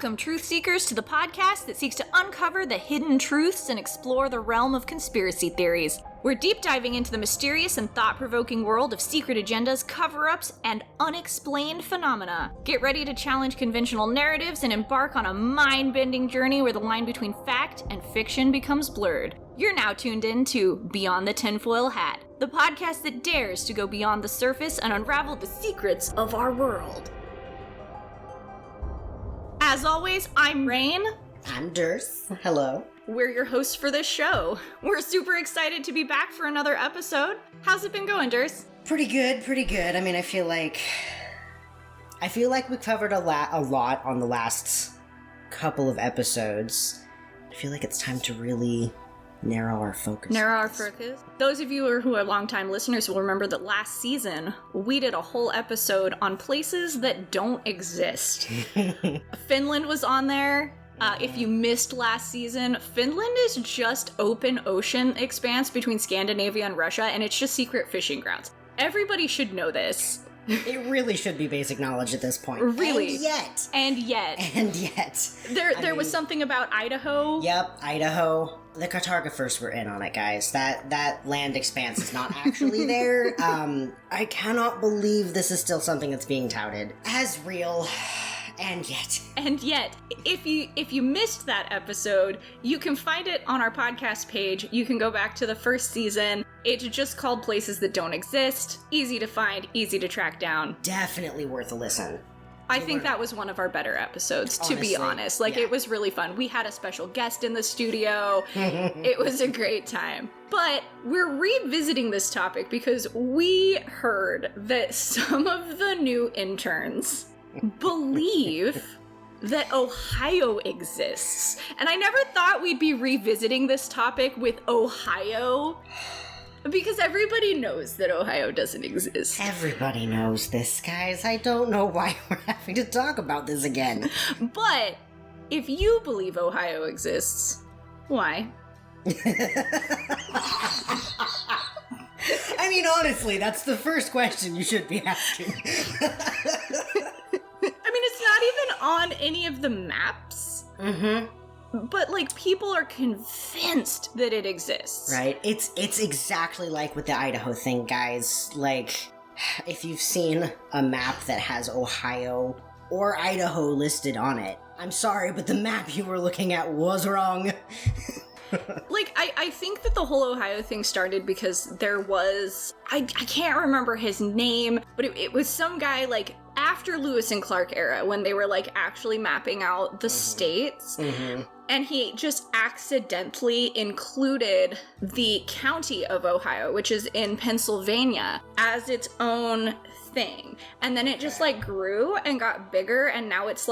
Welcome, truth seekers, to the podcast that seeks to uncover the hidden truths and explore the realm of conspiracy theories. We're deep diving into the mysterious and thought-provoking world of secret agendas, cover-ups, and unexplained phenomena. Get ready to challenge conventional narratives and embark on a mind-bending journey where the line between fact and fiction becomes blurred. You're now tuned in to Beyond the Tinfoil Hat, the podcast that dares to go beyond the surface and unravel the secrets of our world. As always, I'm Rain. I'm Durs. Hello. We're your hosts for this show. We're super excited to be back for another episode. How's it been going, Durs? Pretty good. I mean, I feel like we covered a lot on the last couple of episodes. I feel like it's time to really narrow our focus. Those of you who are longtime listeners will remember that last season, we did a whole episode on places that don't exist. Finland was on there. If you missed last season, Finland is just open ocean expanse between Scandinavia and Russia, and it's just secret fishing grounds. Everybody should know this. It really should be basic knowledge at this point. Really. And yet. There was something about Idaho. Yep, Idaho. The cartographers were in on it, guys. That land expanse is not actually there. I cannot believe this is still something that's being touted as real. And yet, if you missed that episode, you can find it on our podcast page. You can go back to the first season. It's just called Places That Don't Exist. Easy to find, easy to track down. Definitely worth a listen. I think that was one of our better episodes, to be honest. It was really fun. We had a special guest in the studio. It was a great time. But we're revisiting this topic because we heard that some of the new interns believe that Ohio exists. And I never thought we'd be revisiting this topic with Ohio, because everybody knows that Ohio doesn't exist. Everybody knows this, guys. I don't know why we're having to talk about this again. But if you believe Ohio exists, why? I mean, honestly, that's the first question you should be asking. I mean, it's not even on any of the maps. Mm-hmm. But, people are convinced that it exists. Right? It's exactly like with the Idaho thing, guys. If you've seen a map that has Ohio or Idaho listed on it, I'm sorry, but the map you were looking at was wrong. I think that the whole Ohio thing started because there was... I can't remember his name, but it was some guy, after Lewis and Clark era, when they were, actually mapping out the states. Mm-hmm. And he just accidentally included the county of Ohio, which is in Pennsylvania, as its own thing. And then it just, grew and got bigger, and now it's,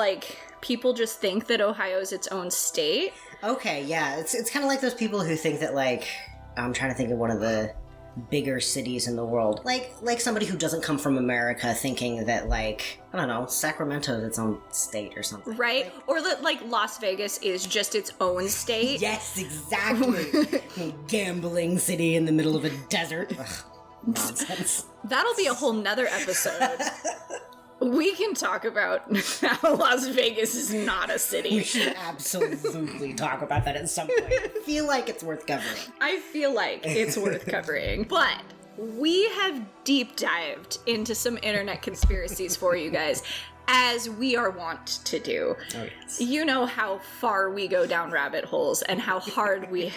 people just think that Ohio is its own state. Okay, yeah. It's kind of like those people who think that, I'm trying to think of one of the bigger cities in the world. Like somebody who doesn't come from America thinking that, I don't know, Sacramento is its own state or something. Right? Or that, Las Vegas is just its own state. Yes, exactly. Gambling city in the middle of a desert. Ugh, nonsense. That'll be a whole nother episode. We can talk about how Las Vegas is not a city. We should absolutely talk about that at some point. I feel like it's worth covering. But we have deep dived into some internet conspiracies for you guys, as we are wont to do. Oh, yes. You know how far we go down rabbit holes and how hard we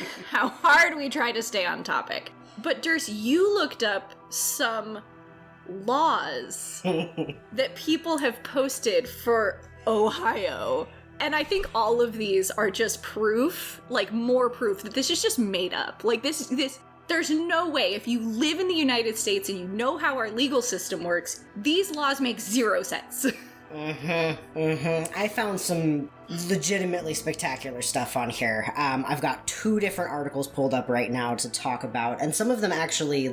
try to stay on topic. But Durs, you looked up some laws that people have posted for Ohio. And I think all of these are just proof, more proof that this is just made up. There's no way, if you live in the United States and you know how our legal system works, these laws make zero sense. I found some legitimately spectacular stuff on here. I've got 2 different articles pulled up right now to talk about, and some of them actually,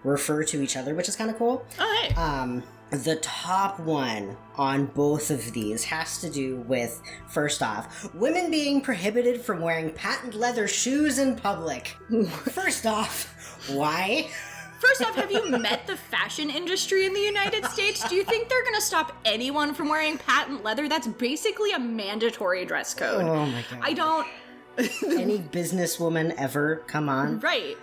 refer to each other, which is kind of cool. Oh, hey. The top one on both of these has to do with, first off, women being prohibited from wearing patent leather shoes in public. First off, why? First off, have you met the fashion industry in the United States? Do you think they're gonna stop anyone from wearing patent leather? That's basically a mandatory dress code. Oh my god. I don't... Any businesswoman ever, come on. Right.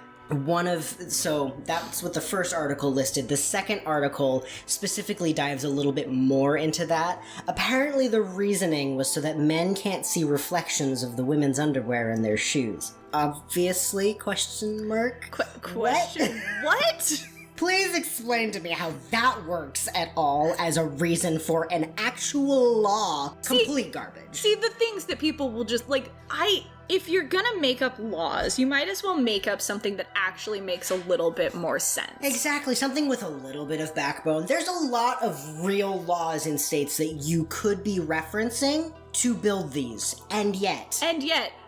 So that's what the first article listed. The second article specifically dives a little bit more into that. Apparently the reasoning was so that men can't see reflections of the women's underwear in their shoes. Obviously, question mark? Question? What? Please explain to me how that works at all as a reason for an actual law. Complete garbage. See, the things that people will just, if you're gonna make up laws, you might as well make up something that actually makes a little bit more sense. Exactly, something with a little bit of backbone. There's a lot of real laws in states that you could be referencing to build these, and yet,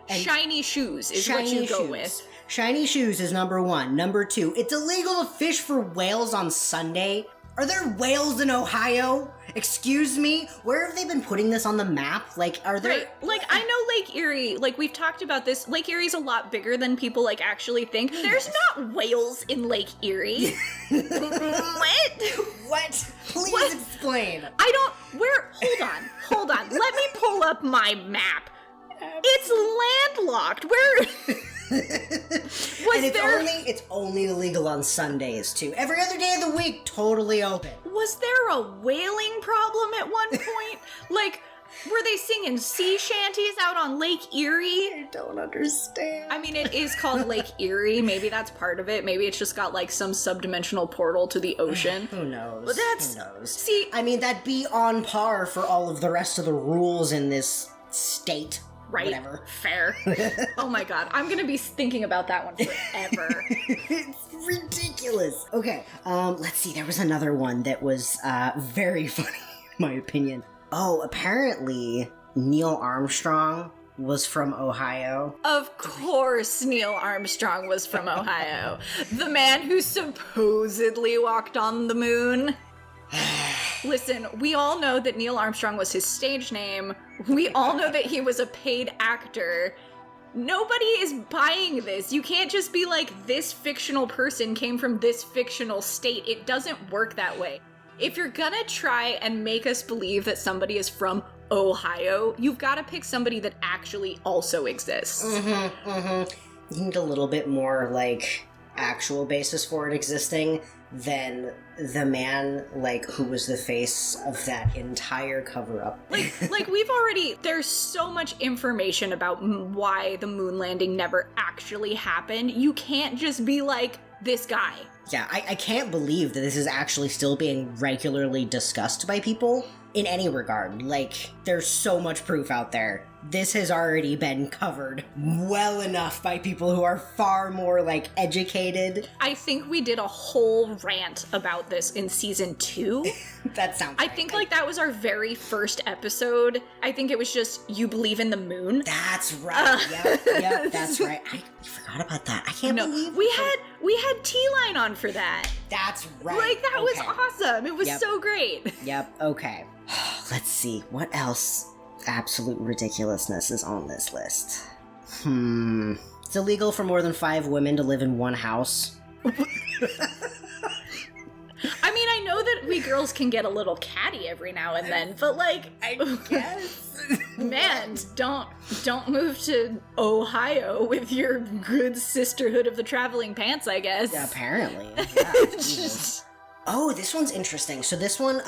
shiny shoes is what you go with. Shiny shoes is number one. Number two, it's illegal to fish for whales on Sunday. Are there whales in Ohio? Excuse me? Where have they been putting this on the map? Are there... Right. I know Lake Erie, we've talked about this. Lake Erie's a lot bigger than people, actually think. There's not whales in Lake Erie. What? What? Please explain. Hold on. Let me pull up my map. It's landlocked. Where... It's only illegal on Sundays, too. Every other day of the week, totally open. Was there a whaling problem at one point? Were they singing sea shanties out on Lake Erie? I don't understand. I mean, it is called Lake Erie. Maybe that's part of it. Maybe it's just got, some subdimensional portal to the ocean. Who knows? But Who knows? See... I mean, that'd be on par for all of the rest of the rules in this state. Right. Whatever. Fair. Oh my god. I'm gonna be thinking about that one forever. It's ridiculous. Okay, let's see. There was another one that was very funny, in my opinion. Oh, apparently Neil Armstrong was from Ohio. Of course Neil Armstrong was from Ohio. The man who supposedly walked on the moon. Listen, we all know that Neil Armstrong was his stage name. We all know that he was a paid actor. Nobody is buying this. You can't just be this fictional person came from this fictional state. It doesn't work that way. If you're gonna try and make us believe that somebody is from Ohio, you've got to pick somebody that actually also exists. You need a little bit more, actual basis for it existing than the man, who was the face of that entire cover-up. There's so much information about why the moon landing never actually happened. You can't just be this guy. Yeah, I can't believe that this is actually still being regularly discussed by people in any regard. There's so much proof out there. This has already been covered well enough by people who are far more, educated. I think we did a whole rant about this in season 2. That sounds right. I think, that was our very first episode. I think it was just, you believe in the moon? That's right. Yep, that's right. I forgot about that. I can't believe we had T-Line on for that. That's right. That was awesome. It was so great. Yep, okay. Let's see. What else absolute ridiculousness is on this list? It's illegal for more than 5 women to live in one house. I mean, I know that we girls can get a little catty every now and then, but I guess. Man, don't move to Ohio with your good sisterhood of the traveling pants, I guess. Yeah, apparently. Yeah, oh, this one's interesting. So this one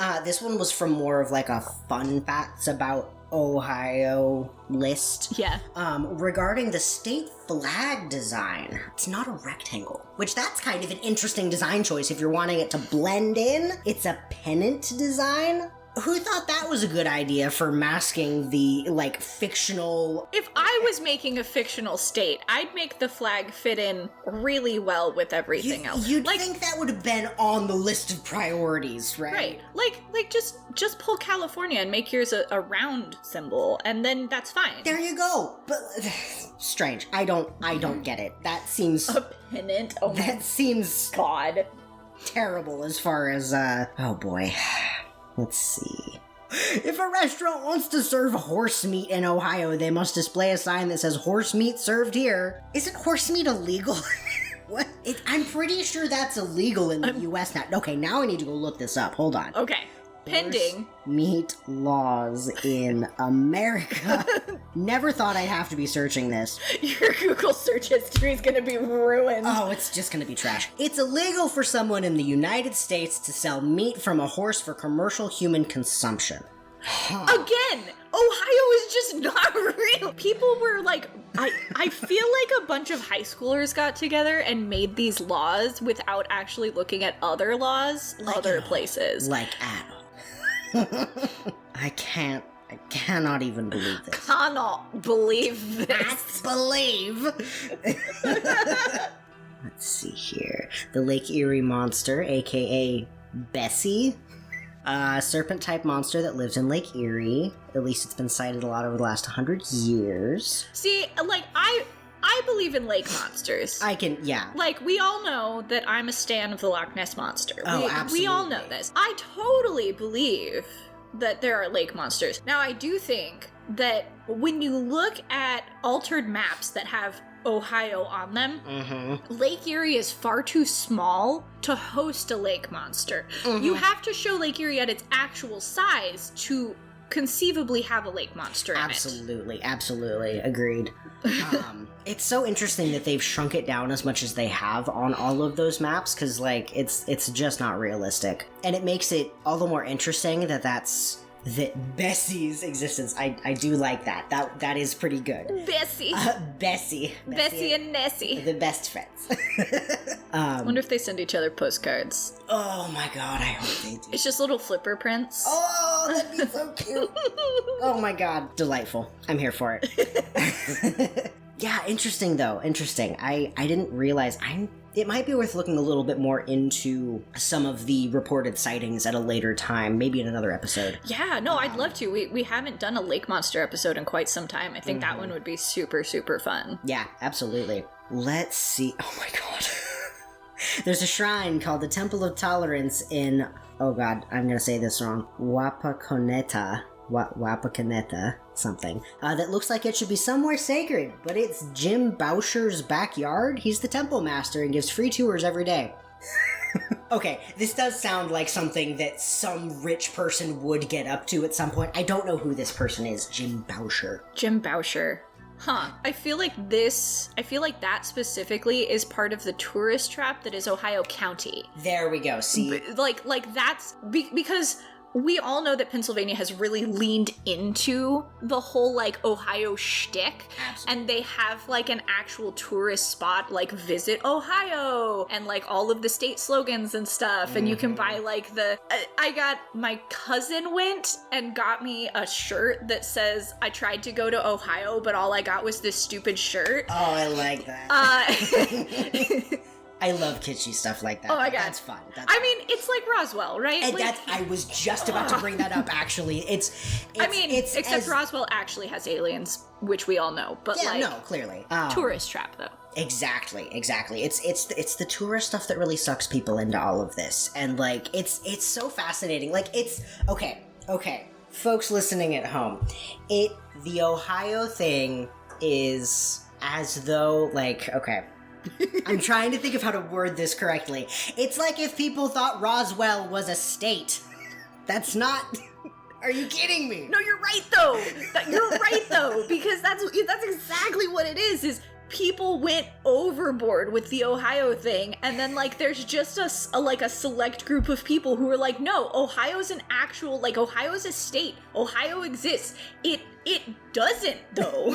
was from more of a fun facts about Ohio list. Yeah. Regarding the state flag design. It's not a rectangle, which that's kind of an interesting design choice if you're wanting it to blend in. It's a pennant design. Who thought that was a good idea for masking the, fictional... If I was making a fictional state, I'd make the flag fit in really well with everything else. You'd think that would have been on the list of priorities, right? Right. Just pull California and make yours a round symbol, and then that's fine. There you go. But... strange. I don't get it. That seems... A pennant? Oh my... That seems... God. Terrible as far as, oh boy... Let's see. If a restaurant wants to serve horse meat in Ohio, they must display a sign that says horse meat served here. Isn't horse meat illegal? What? I'm pretty sure that's illegal in the U.S. now. Okay, now I need to go look this up. Hold on. Okay. Pending. Meat laws in America. Never thought I'd have to be searching this. Your Google search history is going to be ruined. Oh, it's just going to be trash. It's illegal for someone in the United States to sell meat from a horse for commercial human consumption. Again, Ohio is just not real. People were like, I feel like a bunch of high schoolers got together and made these laws without actually looking at other laws, other places. Like at all. I cannot even believe this. Cannot believe this. Can't believe. Let's see here. The Lake Erie monster, aka Bessie. A serpent-type monster that lives in Lake Erie. At least it's been cited a lot over the last 100 years. See, like, I believe in lake monsters. Yeah. Like, we all know that I'm a stan of the Loch Ness Monster. Oh, absolutely. We all know this. I totally believe that there are lake monsters. Now, I do think that when you look at altered maps that have Ohio on them, Lake Erie is far too small to host a lake monster. You have to show Lake Erie at its actual size to conceivably have a lake monster in it. Absolutely. Agreed. It's so interesting that they've shrunk it down as much as they have on all of those maps, because, like, it's just not realistic. And it makes it all the more interesting that Bessie's existence. I do like that. That is pretty good. Bessie. Bessie and Nessie. The best friends. I wonder if they send each other postcards. Oh my god, I hope they do. It's just little flipper prints. Oh, that'd be so cute. Oh my god, delightful. I'm here for it. Yeah, interesting though. Interesting. I didn't realize. It might be worth looking a little bit more into some of the reported sightings at a later time, maybe in another episode. Yeah, no, I'd love to. We haven't done a lake monster episode in quite some time. I think that one would be super, super fun. Yeah, absolutely. Let's see. Oh my god. There's a shrine called the Temple of Tolerance in, oh god, I'm gonna say this wrong, Wapakoneta something, that looks like it should be somewhere sacred, but it's Jim Boucher's backyard. He's the temple master and gives free tours every day. Okay, this does sound like something that some rich person would get up to at some point. I don't know who this person is. Jim Boucher. Jim Boucher. Huh. I feel like that specifically is part of the tourist trap that is Ohio County. There we go, see? Like that's... because... we all know that Pennsylvania has really leaned into the whole, like, Ohio shtick. Absolutely. And they have, like, an actual tourist spot, like, Visit Ohio, and, like, all of the state slogans and stuff. And you can buy, like, my cousin went and got me a shirt that says, I tried to go to Ohio, but all I got was this stupid shirt. Oh, I like that. I love kitschy stuff like that. Oh my god, that's fun. I mean, it's like Roswell, right? And like, I was just about to bring that up. Actually, except Roswell actually has aliens, which we all know. But yeah, like, no, clearly, tourist trap though. Exactly. It's the tourist stuff that really sucks people into all of this, and like it's so fascinating. Like it's okay, folks listening at home, the Ohio thing is as though like okay. I'm trying to think of how to word this correctly. It's like if people thought Roswell was a state. That's not... Are you kidding me? No, you're right, though. You're right, though, because that's exactly what it is people went overboard with the Ohio thing, and then, like, there's just a select group of people who are like, no, Ohio's an actual, like, Ohio's a state. Ohio exists. It doesn't, though.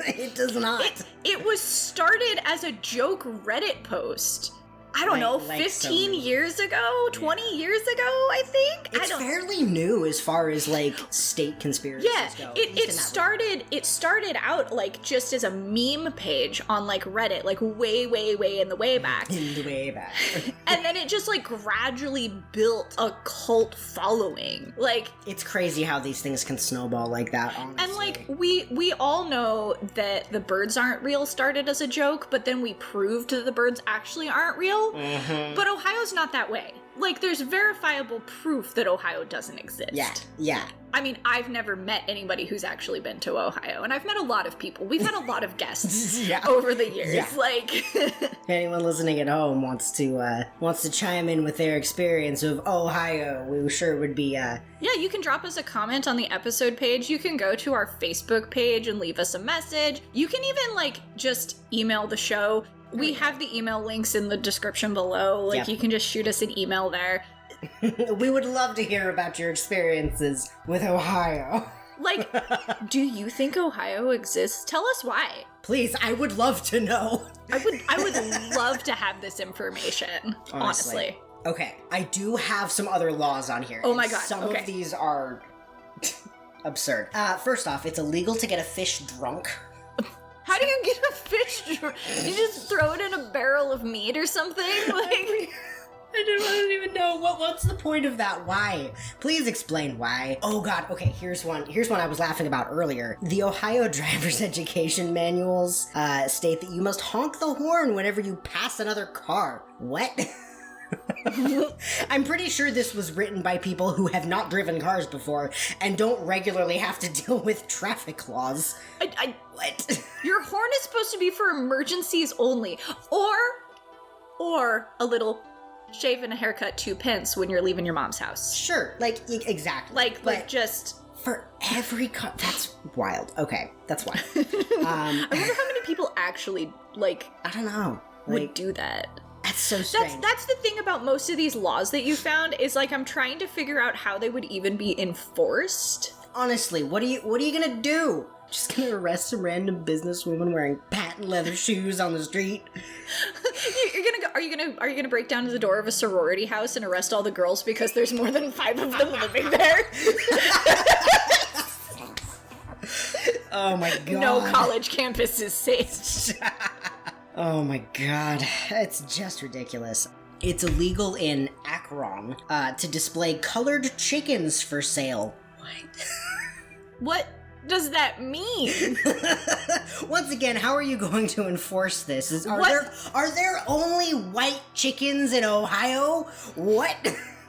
It does not. It was started as a joke Reddit post. I don't know, 15 years ago, 20 years ago, I think? It's fairly new as far as, like, state conspiracies go. It started out, like, just as a meme page on, like, Reddit, like, way, way, way in the way back. In the way back. And then it just, like, gradually built a cult following. Like... It's crazy how these things can snowball like that, honestly. And, like, we all know that the birds aren't real started as a joke, but then we proved that the birds actually aren't real. Mm-hmm. But Ohio's not that way. like, there's verifiable proof that Ohio doesn't exist. Yeah. I mean, I've never met anybody who's actually been to Ohio, and I've met a lot of people. We've had a lot of guests over the years. Yeah. Like, if anyone listening at home wants to chime in with their experience of Ohio, we sure would be. Yeah, you can drop us a comment on the episode page. You can go to our Facebook page and leave us a message. You can even, like, just email the show. We have the email links in the description below. Like, you can just shoot us an email there. We would love to hear about your experiences with Ohio. Like, do you think Ohio exists? Tell us why. Please, I would love to know. I would love to have this information, honestly. Okay, I do have some other laws on here. Oh my god, Some of these are absurd. First off, it's illegal to get a fish drunk. How do you get a fish drunk? You just throw it in a barrel of meat or something? Like... I don't even know. What's the point of that? Why? Please explain why. Oh god, okay, here's one I was laughing about earlier. The Ohio driver's education manuals state that you must honk the horn whenever you pass another car. What? I'm pretty sure this was written by people who have not driven cars before and don't regularly have to deal with traffic laws. What? Your horn is supposed to be for emergencies only. Or a little shave and a haircut 2 pence when you're leaving your mom's house. Sure, like, exactly. Like just... For every car... That's wild. Okay, that's wild. I wonder how many people actually, like... I don't know. Would do that. That's so strange. That's the thing about most of these laws that you found, is, like, I'm trying to figure out how they would even be enforced. Honestly, what are you gonna do? Just gonna arrest some random businesswoman wearing patent leather shoes on the street? Are you gonna break down to the door of a sorority house and arrest all the girls because there's more than 5 of them living there? Oh my god. No college campus is safe. Oh my god. It's just ridiculous. It's illegal in Akron to display colored chickens for sale. What? What does that mean? Once again, how are you going to enforce this? Are there only white chickens in Ohio? What?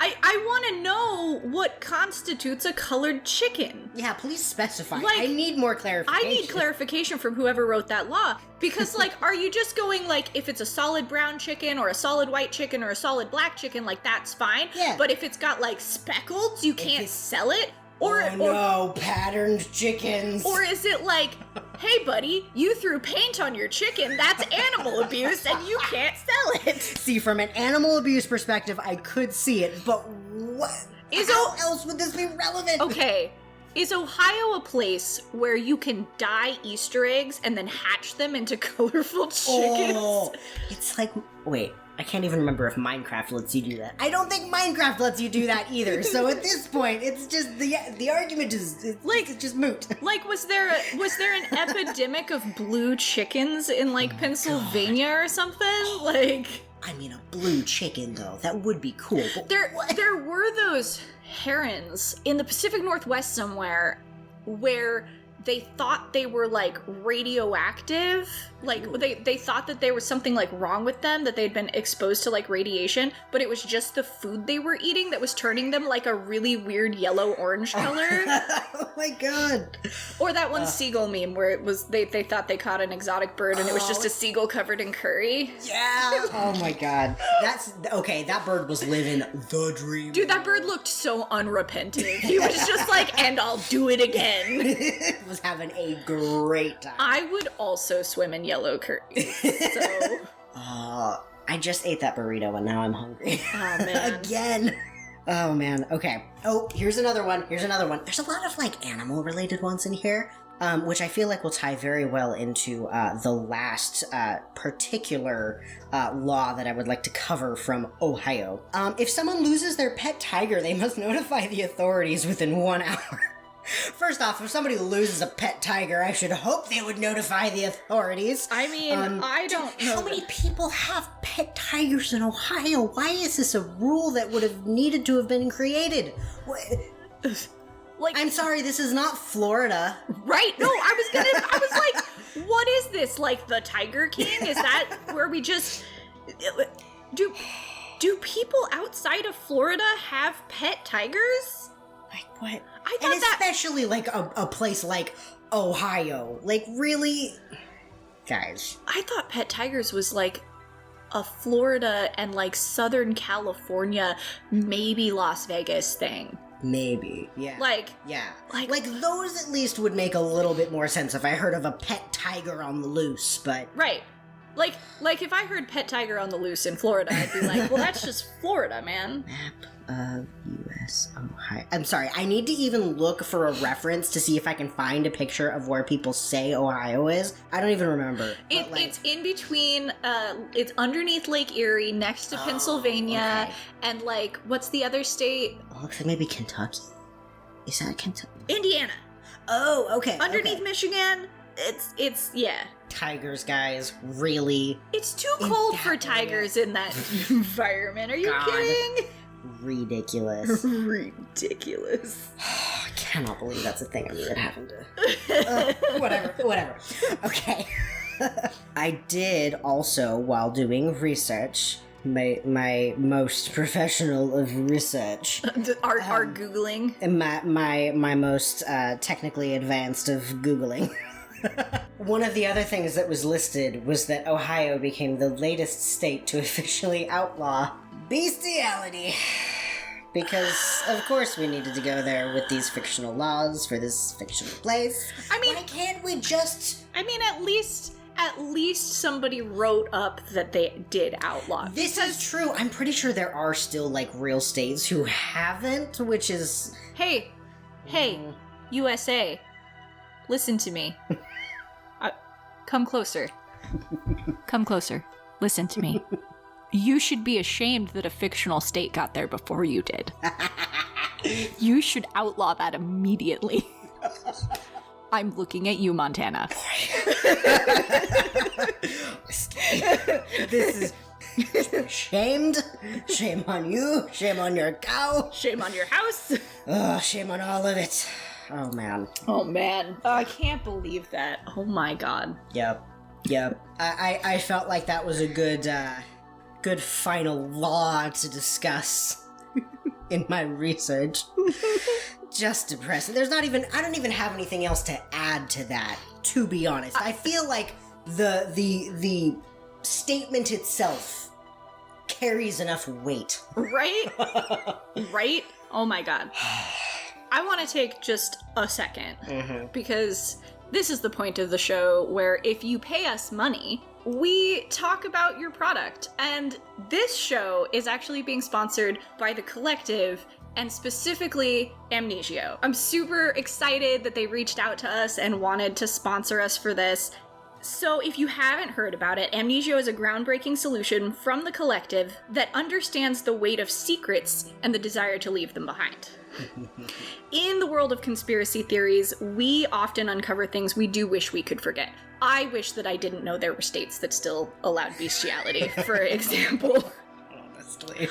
I want to know what constitutes a colored chicken. Yeah, please specify. Like, I need more clarification. I need clarification from whoever wrote that law. Because, like, are you just going, like, if it's a solid brown chicken or a solid white chicken or a solid black chicken, like, that's fine? Yeah. But if it's got, like, speckles, you can't sell it? No, patterned chickens. Or is it like, hey buddy, you threw paint on your chicken, that's animal abuse and you can't sell it. See, from an animal abuse perspective, I could see it, but what? How else would this be relevant? Okay, is Ohio a place where you can dye Easter eggs and then hatch them into colorful chickens? Oh, it's like, wait. I can't even remember if Minecraft lets you do that. I don't think Minecraft lets you do that either. So at this point, it's just the argument is it's just moot. Like, was there an epidemic of blue chickens in like Pennsylvania or something? Like, I mean, a blue chicken though, that would be cool. But there were those herons in the Pacific Northwest somewhere where they thought they were, like, radioactive. Like, they thought that there was something, like, wrong with them, that they'd been exposed to, like, radiation, but it was just the food they were eating that was turning them, like, a really weird yellow-orange color. Oh my god. Or that one seagull meme where it was, they thought they caught an exotic bird and it was just a seagull covered in curry. Yeah. Oh my god. Okay, that bird was living the dream. Dude, that bird looked so unrepentant. He was just like, and I'll do it again. Was having a great time. I would also swim in yellow curry. So I just ate that burrito and now I'm hungry. Oh man. Again. Oh man. Okay. Oh, here's another one. There's a lot of like animal related ones in here. Which I feel like will tie very well into the last particular law that I would like to cover from Ohio. If someone loses their pet tiger, they must notify the authorities within 1 hour. First off, if somebody loses a pet tiger, I should hope they would notify the authorities. I mean, I don't know. How many people have pet tigers in Ohio? Why is this a rule that would have needed to have been created? Like, I'm sorry, this is not Florida. Right? No, I was like, what is this? Like the Tiger King? Is that where we just do Do people outside of Florida have pet tigers? Like, what? I thought and especially, like, a place like Ohio. Like, really? Guys. I thought pet tigers was, like, a Florida and, like, Southern California, maybe Las Vegas thing. Maybe, yeah. Yeah. Like, those at least would make a little bit more sense if I heard of a pet tiger on the loose, but... Right. Like if I heard pet tiger on the loose in Florida, I'd be like, well, that's just Florida, man. Map of U.S. Ohio. I'm sorry, I need to even look for a reference to see if I can find a picture of where people say Ohio is. I don't even remember. It's in between, it's underneath Lake Erie, next to Pennsylvania, okay. and, like, what's the other state? Oh, looks like maybe Kentucky. Is that Kentucky? Indiana. Oh, okay. Underneath okay. Michigan, it's, yeah. Tigers, guys, really? It's too cold for tigers in that environment. Are you kidding? Ridiculous. Ridiculous. I cannot believe that's a thing. I mean, it happened to... whatever. Okay. I did also, while doing research, my most professional of research. Our Googling. My most technically advanced of Googling. One of the other things that was listed was that Ohio became the latest state to officially outlaw bestiality. Because, of course, we needed to go there with these fictional laws for this fictional place. I mean... Why can't we just... I mean, at least somebody wrote up that they did outlaw. This is true. I'm pretty sure there are still, like, real states who haven't, which is... Hey, USA, listen to me. Come closer. Come closer. Listen to me. You should be ashamed that a fictional state got there before you did. You should outlaw that immediately. I'm looking at you, Montana. This is... Shamed? Shame on you. Shame on your cow. Shame on your house. Oh, shame on all of it. Oh, man. Oh, man. Oh, I can't believe that. Oh, my God. Yep. I felt like that was a good final law to discuss in my research. Just depressing. I don't even have anything else to add to that, to be honest. I feel like the statement itself carries enough weight. Right? Right? Oh my God. I want to take just a second, because this is the point of the show where if you pay us money, we talk about your product. And this show is actually being sponsored by The Collective, and specifically Amnesio. I'm super excited that they reached out to us and wanted to sponsor us for this. So if you haven't heard about it, Amnesio is a groundbreaking solution from The Collective that understands the weight of secrets and the desire to leave them behind. In the world of conspiracy theories, we often uncover things we do wish we could forget. I wish that I didn't know there were states that still allowed bestiality, for example. Honestly.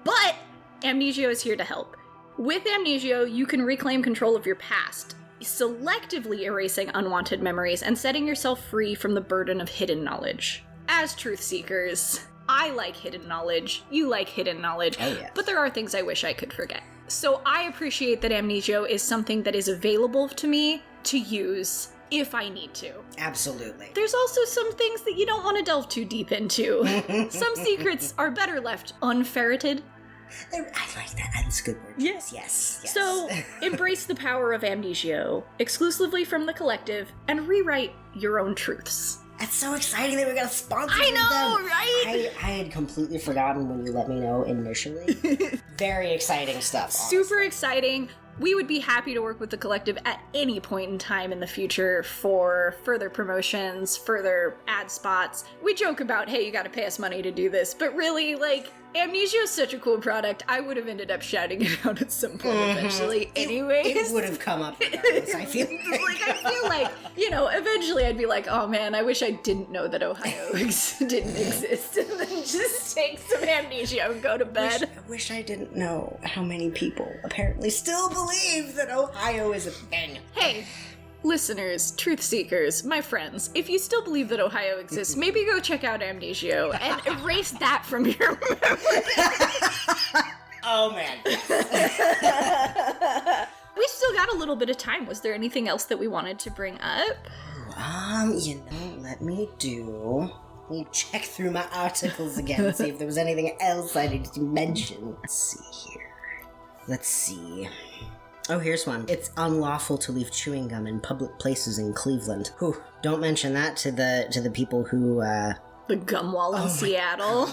But Amnesio is here to help. With Amnesio, you can reclaim control of your past, selectively erasing unwanted memories and setting yourself free from the burden of hidden knowledge. As truth seekers, I like hidden knowledge, you like hidden knowledge, but there are things I wish I could forget. So I appreciate that Amnesio is something that is available to me to use if I need to. Absolutely. There's also some things that you don't want to delve too deep into. Some secrets are better left unferreted. I like that. That's a good word. Yes. So, embrace the power of Amnesio, exclusively from The Collective, and rewrite your own truths. That's so exciting that we're going to sponsor them. I know, them. right? I had completely forgotten when you let me know initially. Very exciting stuff, honestly. Super exciting. We would be happy to work with The Collective at any point in time in the future for further promotions, further ad spots. We joke about, hey, you gotta pay us money to do this, but really, like, Amnesio is such a cool product, I would have ended up shouting it out at some point eventually anyways. It would have come up regardless, I feel like. I feel like, eventually I'd be like, oh man, I wish I didn't know that Ohio didn't exist, and then just take some Amnesio and go to bed. I wish I didn't know how many people apparently still believe that Ohio is a thing. Hey, listeners, truth seekers, my friends, if you still believe that Ohio exists, maybe go check out Amnesio and erase that from your memory. Oh, man. We still got a little bit of time. Was there anything else that we wanted to bring up? Let me check through my articles again, see if there was anything else I needed to mention. Let's see here. Let's see. Oh, here's one. It's unlawful to leave chewing gum in public places in Cleveland. Whew, don't mention that to the people who, The gum wall in Seattle.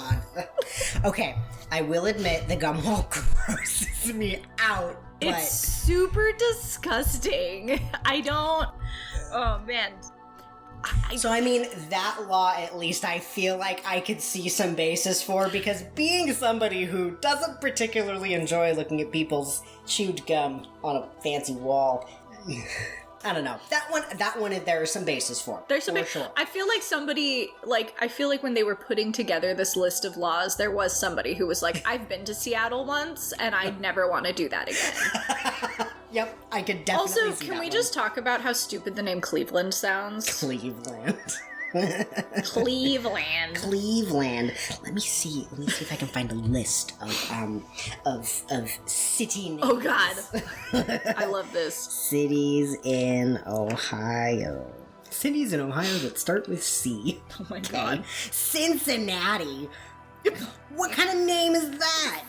Okay, I will admit the gum wall grosses me out, but... It's super disgusting. Oh, man. So, I mean, that law, at least, I feel like I could see some basis for, because being somebody who doesn't particularly enjoy looking at people's chewed gum on a fancy wall, I don't know. That one, there is some basis for. There's some. Sure. I feel like somebody, I feel like when they were putting together this list of laws, there was somebody who was like, I've been to Seattle once, and I never want to do that again. Yep, I could definitely also, see can that we one. just talk about how stupid the name Cleveland sounds? Cleveland. Cleveland. Let me see if I can find a list of city names. Oh God, I love this. Cities in Ohio. Cities in Ohio that start with C. Oh my God. Cincinnati. What kind of name is that?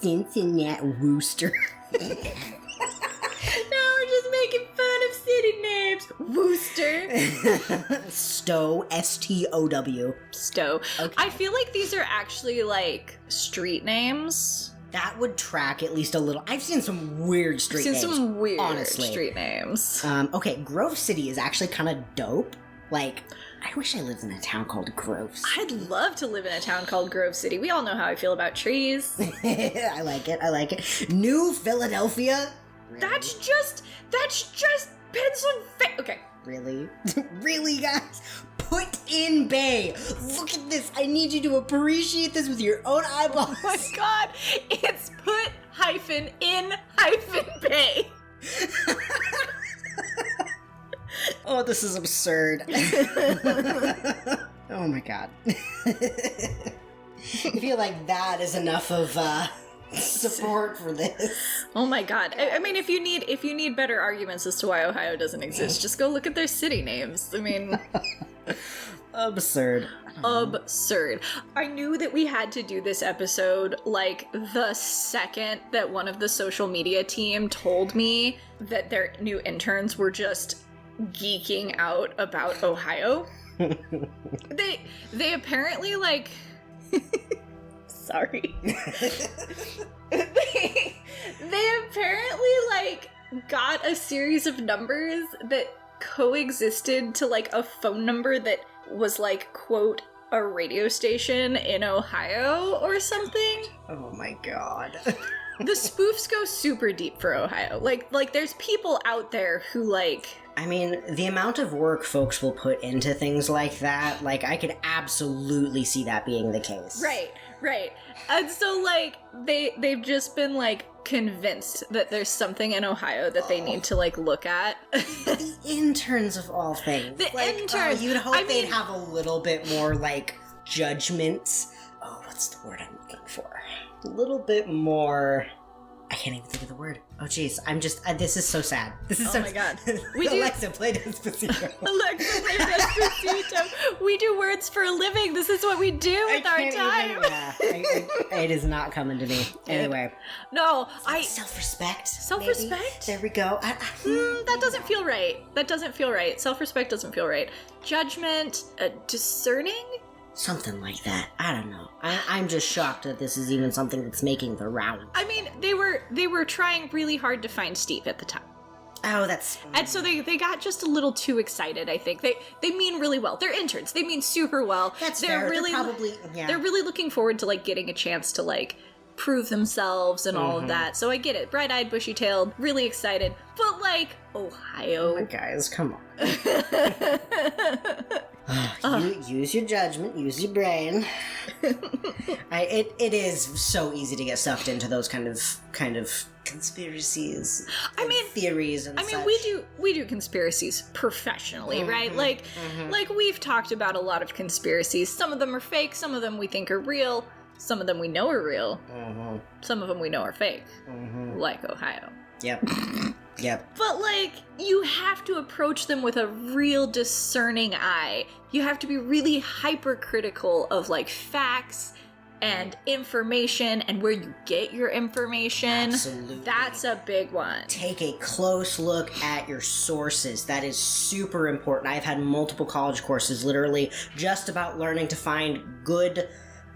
Cincinnati Wooster. No, we're just making fun of city names. Wooster. Stowe, S-T-O-W. Stowe. Okay. I feel like these are actually like street names. That would track at least a little. I've seen some weird street names. Some weird honestly. street names. Okay, Grove City is actually kind of dope. Like, I wish I lived in a town called Grove City. I'd love to live in a town called Grove City. We all know how I feel about trees. I like it. New Philadelphia? Really? That's just Pennsylvania. Okay. Really? Really, guys? Put in Bay. Look at this. I need you to appreciate this with your own eyeballs. Oh my God. It's put -in -bay. Oh, this is absurd. Oh my God. I feel like that is enough of support for this. Oh my God. I mean, if you need better arguments as to why Ohio doesn't exist, just go look at their city names. I mean, absurd. Absurd. I knew that we had to do this episode like the second that one of the social media team told me that their new interns were just geeking out about Ohio. They apparently like sorry. they apparently like got a series of numbers that coexisted to like a phone number that was like, quote, a radio station in Ohio or something. Oh my God. The spoofs go super deep for Ohio. Like there's people out there who like... I mean, the amount of work folks will put into things like that, like, I could absolutely see that being the case. Right. And so, like, they've just been, like, convinced that there's something in Ohio that they need to, like, look at. The interns of all things. The interns! You'd hope they'd have a little bit more, like, judgments. Oh, what's the word I'm looking for? A little bit more... I can't even think of the word. Oh, jeez. I'm just... this is so sad. This is oh my God. Alexa, play Despacito. Alexa, play Despacito. We do words for a living. This is what we do with our time. It is not coming to me. Anyway. No, Self-respect. Self-respect? Maybe? There we go. That doesn't feel right. Self-respect doesn't feel right. Judgment, discerning? Something like that. I don't know. I'm just shocked that this is even something that's making the round. I mean, they were trying really hard to find Steve at the time. Oh, that's... And so they got just a little too excited, I think. They mean really well. They're interns. They mean super well. That's they're fair. Really, they're probably... Yeah. They're really looking forward to, like, getting a chance to, like, prove themselves and all of that. So I get it. Bright-eyed, bushy-tailed, really excited. But, like, Ohio. Oh, guys, come on. Use your judgment, use your brain. It is so easy to get sucked into those kind of conspiracies. I mean, theories and I mean, such. we do conspiracies professionally, right? Like we've talked about a lot of conspiracies. Some of them are fake. Some of them we think are real. Some of them we know are real. Some of them we know are fake. Like Ohio. Yep. Yep. But, like, you have to approach them with a real discerning eye. You have to be really hypercritical of, like, facts and information and where you get your information. Absolutely. That's a big one. Take a close look at your sources. That is super important. I've had multiple college courses literally just about learning to find good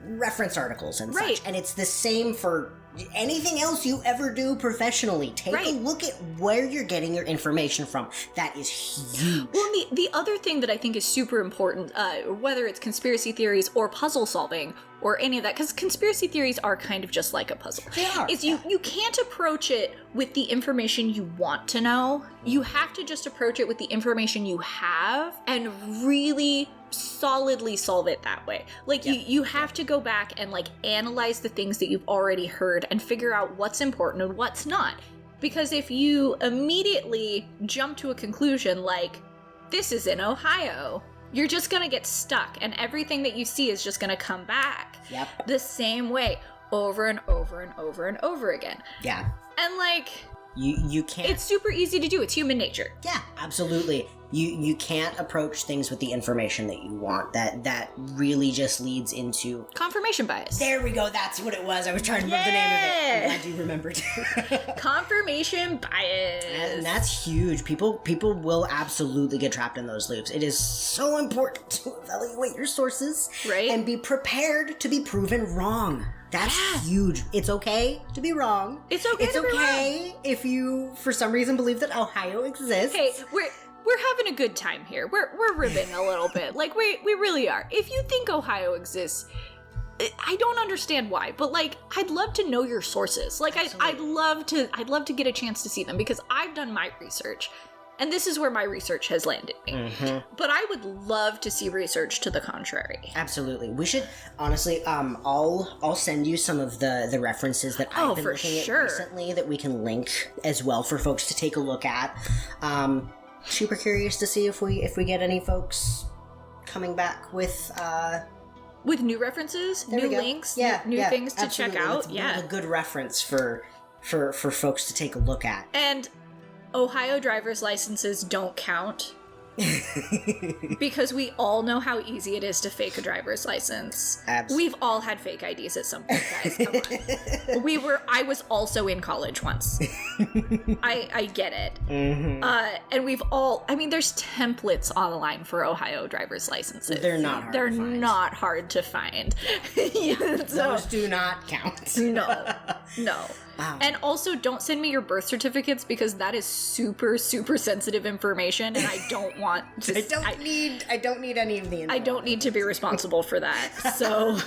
reference articles and such. And it's the same for anything else you ever do professionally. Take a look at where you're getting your information from. That is huge. Well, the other thing that I think is super important, whether it's conspiracy theories or puzzle solving or any of that, because conspiracy theories are kind of just like a puzzle. They are. Is you can't approach it with the information you want to know. You have to just approach it with the information you have and really solidly solve it that way. Like you have to go back and like analyze the things that you've already heard and figure out what's important and what's not. Because if you immediately jump to a conclusion like, this is in Ohio, you're just gonna get stuck and everything that you see is just gonna come back the same way over and over and over and over again. Yeah. And like, you can't. It's super easy to do. It's human nature. Yeah, absolutely. You can't approach things with the information that you want. That really just leads into confirmation bias. There we go. That's what it was. I was trying to remember the name of it. I'm glad you remembered. Confirmation bias. And that's huge. People will absolutely get trapped in those loops. It is so important to evaluate your sources, and be prepared to be proven wrong. That's huge. It's okay to be wrong. It's okay to be wrong. If you, for some reason, believe that Ohio exists. Hey, we're having a good time here. We're ribbing a little bit. Like, we really are. If you think Ohio exists, I don't understand why, but like, I'd love to know your sources. Like, I'd love to get a chance to see them because I've done my research. And this is where my research has landed me. But I would love to see research to the contrary. Absolutely. We should, honestly, I'll send you some of the references that I've been looking at recently that we can link as well for folks to take a look at. Super curious to see if we get any folks coming back with new references, new links, new things to check out. A good reference for folks to take a look at. And Ohio driver's licenses don't count because we all know how easy it is to fake a driver's license. Absolutely. We've all had fake IDs at some point, guys. Come on. I was also in college once. I get it. And we've all, I mean, there's templates online for Ohio driver's licenses. They're not hard to find. They're not hard to find. Those do not count. No. Wow. And also, don't send me your birth certificates because that is super, super sensitive information, and I don't want to. I don't need any of the info. I don't need to be responsible for that. So,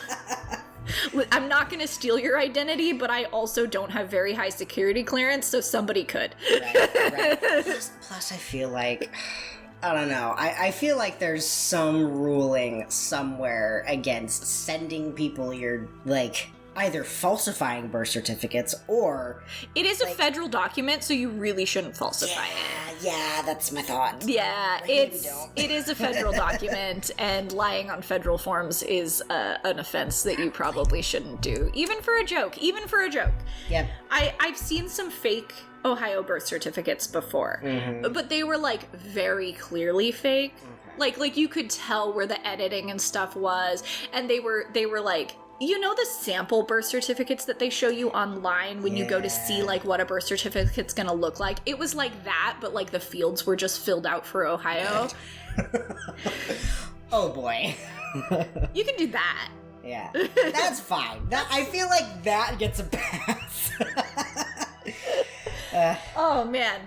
I'm not going to steal your identity, but I also don't have very high security clearance, so somebody could. Right. Plus, I feel like. I don't know. I feel like there's some ruling somewhere against sending people your, like, either falsifying birth certificates or... It is a federal document, so you really shouldn't falsify it. Yeah, that's my thought. Yeah, it is a federal document, and lying on federal forms is an offense that you probably shouldn't do. Even for a joke. Yep. I've seen some fake Ohio birth certificates before, but they were, like, very clearly fake. Like you could tell where the editing and stuff was, and they were like... You know the sample birth certificates that they show you online when you go to see, like, what a birth certificate's gonna look like? It was like that, but, like, the fields were just filled out for Ohio. Oh, boy. You can do that. Yeah. That's fine. I feel like that gets a pass. Oh, man.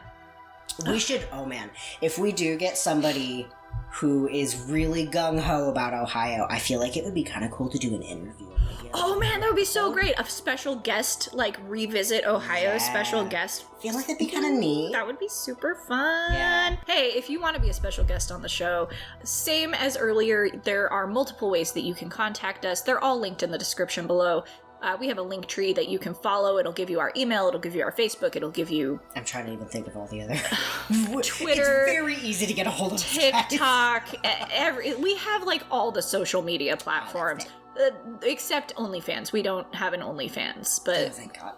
If we do get somebody who is really gung-ho about Ohio, I feel like it would be kind of cool to do an interview. Oh man, that would be so great. A special guest, like, revisit Ohio special guest. I feel like that'd be kind of neat. That would be super fun. Yeah. Hey, if you want to be a special guest on the show, same as earlier, there are multiple ways that you can contact us. They're all linked in the description below. We have a link tree that you can follow. It'll give you our email. It'll give you our Facebook. It'll give you... I'm trying to even think of all the other... Twitter. It's very easy to get a hold of TikTok. We have, like, all the social media platforms. Except OnlyFans. We don't have an OnlyFans, but... Oh, thank God.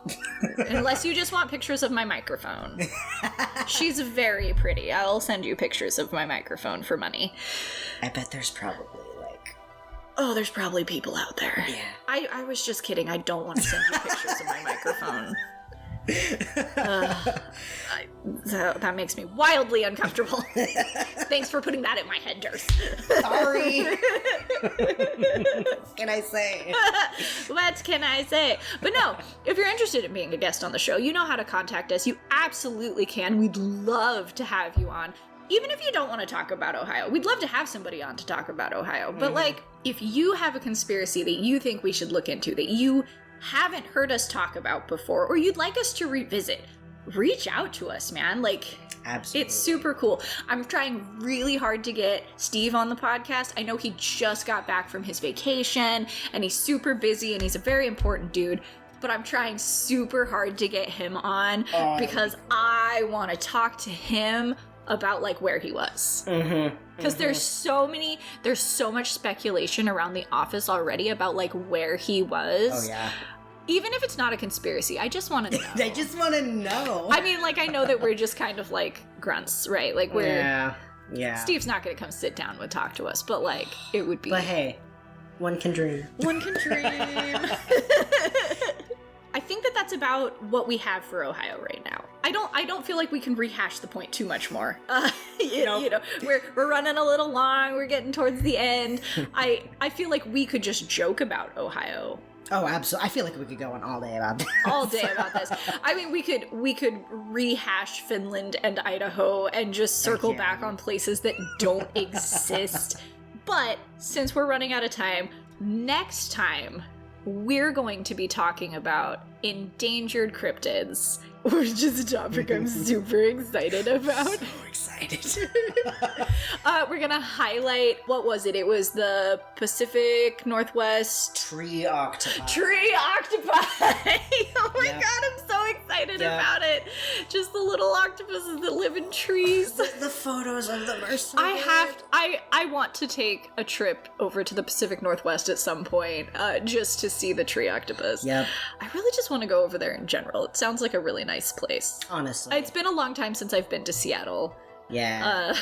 Unless you just want pictures of my microphone. She's very pretty. I'll send you pictures of my microphone for money. I bet there's probably, like... Oh, there's probably people out there. Yeah. I was just kidding. I don't want to send you pictures of my microphone. That makes me wildly uncomfortable. Thanks for putting that in my head, Durst. Sorry. What can I say? What can I say? But no, if you're interested in being a guest on the show, you know how to contact us. You absolutely can. We'd love to have you on. Even if you don't want to talk about Ohio, we'd love to have somebody on to talk about Ohio. But like, if you have a conspiracy that you think we should look into, that you haven't heard us talk about before, or you'd like us to revisit, reach out to us, man. Like, absolutely, it's super cool. I'm trying really hard to get Steve on the podcast. I know he just got back from his vacation and he's super busy and he's a very important dude, but I'm trying super hard to get him on because I want to talk to him about like where he was. Because there's so much speculation around The Office already about like where he was. Oh yeah. Even if it's not a conspiracy, I just want to know. I just want to know. I mean, like, I know that we're just kind of like grunts, right? Like we're... Yeah. Steve's not going to come sit down and talk to us, but like, it would be... But hey, one can dream. One can dream. I think that that's about what we have for Ohio right now. I don't feel like we can rehash the point too much more. You know, we're running a little long. We're getting towards the end. I feel like we could just joke about Ohio. Oh, absolutely. I feel like we could go on all day about this. All day about this. I mean, we could rehash Finland and Idaho and just circle back on places that don't exist. But since we're running out of time, next time we're going to be talking about endangered cryptids, which is a topic I'm super excited about. So excited. We're gonna highlight, what was it? It was the Pacific Northwest Tree octopi. Oh my god, I'm so excited about it. Just the little octopuses that live in trees. The photos of them are so I want to take a trip over to the Pacific Northwest at some point, just to see the tree octopus. Yep. I really just want to go over there in general. It sounds like a really nice place. Honestly. It's been a long time since I've been to Seattle. Yeah.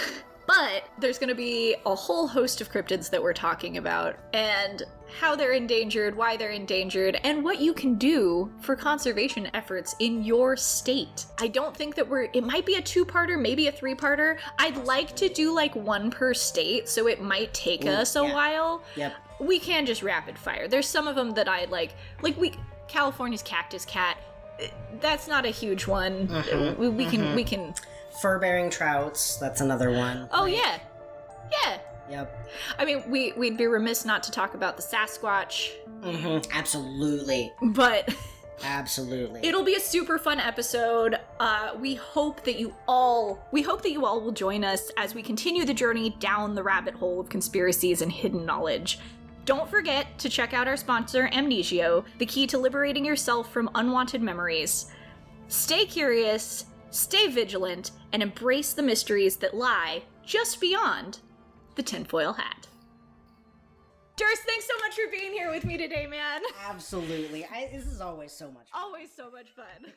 But there's going to be a whole host of cryptids that we're talking about, and how they're endangered, why they're endangered, and what you can do for conservation efforts in your state. I don't think that it might be a 2-parter, maybe a 3-parter. I'd like to do like one per state, so it might take us a while. Yep. We can just rapid fire. There's some of them that I like California's cactus cat. That's not a huge one. We can Fur-bearing trouts, that's another one. Oh, yeah. Yep. I mean, we'd be remiss not to talk about the Sasquatch. Absolutely. But... Absolutely. It'll be a super fun episode. We hope that you all will join us as we continue the journey down the rabbit hole of conspiracies and hidden knowledge. Don't forget to check out our sponsor, Amnesio, the key to liberating yourself from unwanted memories. Stay curious, stay vigilant, and embrace the mysteries that lie just beyond the tinfoil hat. Durst, thanks so much for being here with me today, man. Absolutely. This is always so much fun. Always so much fun.